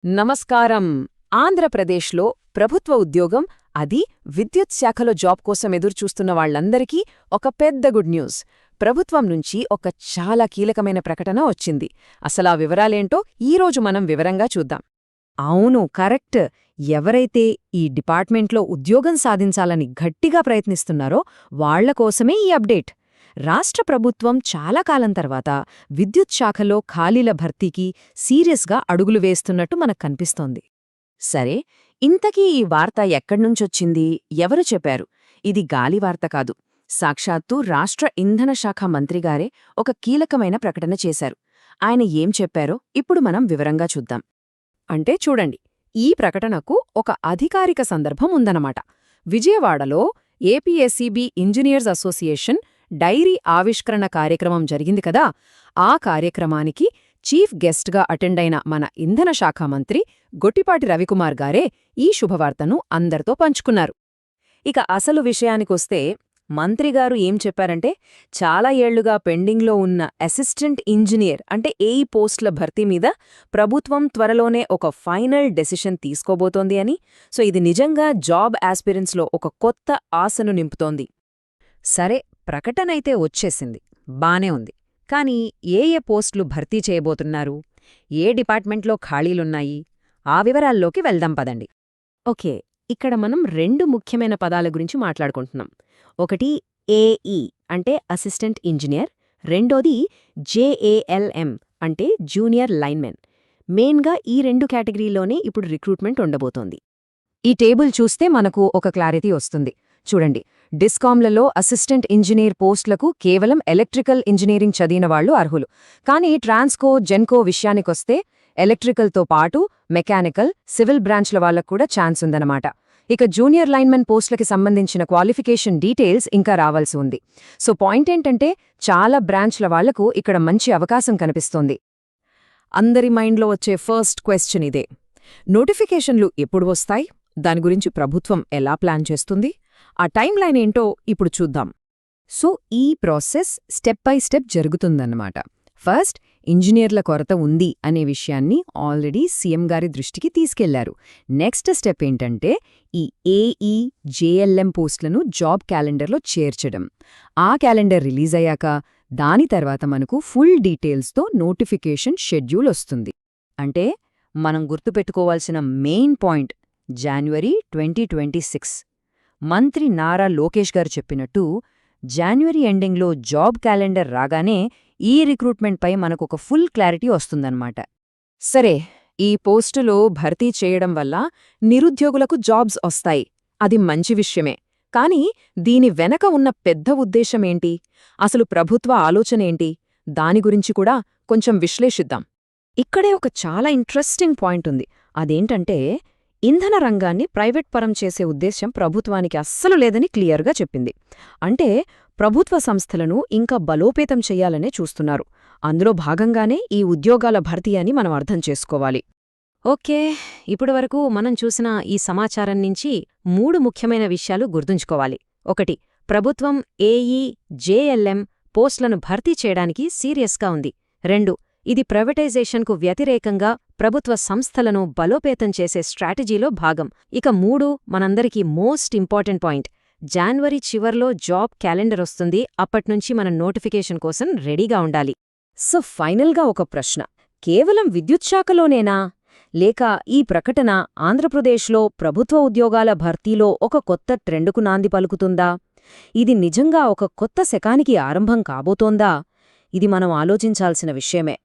నమస్కారం. ఆంధ్రప్రదేశ్లో ప్రభుత్వ ఉద్యోగం, అది విద్యుత్ శాఖలో జాబ్ కోసం ఎదురుచూస్తున్న వాళ్లందరికీ ఒక పెద్ద గుడ్ న్యూస్. ప్రభుత్వం నుంచి ఒక చాలా కీలకమైన ప్రకటన వచ్చింది. అసలా వివరాలేంటో ఈరోజు మనం వివరంగా చూద్దాం. అవును, కరెక్ట్. ఎవరైతే ఈ డిపార్ట్మెంట్లో ఉద్యోగం సాధించాలని గట్టిగా ప్రయత్నిస్తున్నారో వాళ్లకోసమే ఈ అప్డేట్. రాష్ట్ర ప్రభుత్వం చాలా కాలం తర్వాత విద్యుత్ శాఖలో ఖాళీల భర్తీకి సీరియస్గా అడుగులు వేస్తున్నట్టు మనకు కనిపిస్తోంది. సరే, ఇంతకీ ఈ వార్త ఎక్కడ్నుంచొచ్చింది, ఎవరు చెప్పారు? ఇది గాలివార్త కాదు. సాక్షాత్తు రాష్ట్ర ఇంధన శాఖ మంత్రిగారే ఒక కీలకమైన ప్రకటన చేశారు. ఆయన ఏం చెప్పారో ఇప్పుడు మనం వివరంగా చూద్దాం. అంటే చూడండి, ఈ ప్రకటనకు ఒక అధికారిక సందర్భం ఉందన్నమాట. విజయవాడలో ఏపీఎస్ఈబీ ఇంజనీర్స్ అసోసియేషన్ డైరీ ఆవిష్కరణ కార్యక్రమం జరిగింది కదా. ఆ కార్యక్రమానికి చీఫ్ గెస్ట్గా అటెండైన మన ఇంధన శాఖ మంత్రి గొట్టిపాటి రవికుమార్ గారే ఈ శుభవార్తను అందరితో పంచుకున్నారు. ఇక అసలు విషయానికొస్తే మంత్రిగారు ఏం చెప్పారంటే, చాలా ఏళ్లుగా పెండింగ్లో ఉన్న అసిస్టెంట్ ఇంజనీర్ అంటే ఏఈ పోస్టుల భర్తీ మీద ప్రభుత్వం త్వరలోనే ఒక ఫైనల్ డెసిషన్ తీసుకోబోతోంది అని. సో ఇది నిజంగా జాబ్ ఆస్పిరెంట్స్లో ఒక కొత్త ఆశను నింపుతోంది. సరే, ప్రకటనైతే వచ్చేసింది, బానే ఉంది. కానీ ఏ పోస్టులు భర్తీ చేయబోతున్నారు, ఏ డిపార్ట్మెంట్లో ఖాళీలున్నాయి, ఆ వివరాల్లోకి వెళ్దాం పదండి. ఓకే, ఇక్కడ మనం రెండు ముఖ్యమైన పదాల గురించి మాట్లాడుకుంటున్నాం. ఒకటి ఏఈ అంటే అసిస్టెంట్ ఇంజనీర్, రెండోది జేఏఎల్ఎం అంటే జూనియర్ లైన్మెన్. మెయిన్గా ఈ రెండు కేటగిరీలోనే ఇప్పుడు రిక్రూట్మెంట్ ఉండబోతోంది. ఈ టేబుల్ చూస్తే మనకు ఒక క్లారిటీ వస్తుంది. చూడండి, డిస్కామ్లలో అసిస్టెంట్ ఇంజనీర్ పోస్టులకు కేవలం ఎలక్ట్రికల్ ఇంజనీరింగ్ చదివిన వాళ్లు అర్హులు. కానీ ట్రాన్స్కో, జెన్కో విషయానికొస్తే ఎలక్ట్రికల్తో పాటు మెకానికల్, సివిల్ బ్రాంచ్ల వాళ్లకు కూడా ఛాన్స్ ఉందన్నమాట. ఇక జూనియర్ లైన్మెన్ పోస్టులకి సంబంధించిన క్వాలిఫికేషన్ డీటెయిల్స్ ఇంకా రావాల్సి ఉంది. సో పాయింట్ ఏంటంటే, చాలా బ్రాంచ్ల వాళ్లకు ఇక్కడ మంచి అవకాశం కనిపిస్తోంది. అందరి మైండ్లో వచ్చే ఫస్ట్ క్వశ్చన్ ఇదే: నోటిఫికేషన్లు ఎప్పుడు వస్తాయి? దాని గురించి ప్రభుత్వం ఎలా ప్లాన్ చేస్తుంది? ఆ టైం లైన్ ఏంటో ఇప్పుడు చూద్దాం. సో ఈ ప్రాసెస్ స్టెప్ బై స్టెప్ జరుగుతుందన్నమాట. ఫస్ట్, ఇంజనీర్ల కొరత ఉంది అనే విషయాన్ని ఆల్రెడీ సీఎం గారి దృష్టికి తీసుకెళ్లారు. నెక్స్ట్ స్టెప్ ఏంటంటే, ఈ ఏఈ, జేఎల్ఎం పోస్టులను జాబ్ క్యాలెండర్లో చేర్చడం. ఆ క్యాలెండర్ రిలీజ్ అయ్యాక దాని తర్వాత మనకు ఫుల్ డీటెయిల్స్తో నోటిఫికేషన్ షెడ్యూల్ వస్తుంది. అంటే మనం గుర్తుపెట్టుకోవాల్సిన మెయిన్ పాయింట్ జాన్వరి 2026. మంత్రి నారా లోకేష్ గారు చెప్పినట్టు జాన్వరి ఎండింగ్లో జాబ్ క్యాలెండర్ రాగానే ఈ రిక్రూట్మెంట్పై మనకొక ఫుల్ క్లారిటీ వస్తుందన్నమాట. సరే, ఈ పోస్టులో భర్తీ చేయడం వల్ల నిరుద్యోగులకు జాబ్స్ వస్తాయి, అది మంచి విషయమే. కానీ దీని వెనక ఉన్న పెద్ద ఉద్దేశమేంటి, అసలు ప్రభుత్వ ఆలోచనేంటి, దాని గురించి కూడా కొంచెం విశ్లేషిద్దాం. ఇక్కడే ఒక చాలా ఇంట్రెస్టింగ్ పాయింట్ ఉంది. అదేంటంటే, ఇంధన రంగాన్ని ప్రైవేట్ పరం చేసే ఉద్దేశ్యం ప్రభుత్వానికి అస్సలు లేదని క్లియర్గా చెప్పింది. అంటే ప్రభుత్వ సంస్థలను ఇంకా బలోపేతం చెయ్యాలనే చూస్తున్నారు. అందులో భాగంగానే ఈ ఉద్యోగాల భర్తీ అని మనం అర్థం చేసుకోవాలి. ఓకే, ఇప్పటివరకు మనం చూసిన ఈ సమాచారం నుంచి 3 ముఖ్యమైన విషయాలు గుర్తుంచుకోవాలి. ఒకటి, ప్రభుత్వం ఏఈ, జేఎల్ఎం పోస్టులను భర్తీ చేయడానికి సీరియస్గా ఉంది. 2, ఇది ప్రైవేటైజేషన్కు వ్యతిరేకంగా ప్రభుత్వ సంస్థలను బలోపేతం చేసే స్ట్రాటజీలో భాగం. ఇక 3, మనందరికీ మోస్ట్ ఇంపార్టెంట్ పాయింట్, జాన్వరి చివర్లో జాబ్ క్యాలెండర్ వస్తుంది. అప్పట్నుంచి మనం నోటిఫికేషన్ కోసం రెడీగా ఉండాలి. సో ఫైనల్గా ఒక ప్రశ్న: కేవలం విద్యుత్ శాఖలోనేనా, లేక ఈ ప్రకటన ఆంధ్రప్రదేశ్లో ప్రభుత్వ ఉద్యోగాల భర్తీలో ఒక కొత్త ట్రెండుకు నాంది పలుకుతుందా? ఇది నిజంగా ఒక కొత్త శకానికి ఆరంభం కాబోతోందా? ఇది మనం ఆలోచించాల్సిన విషయమే.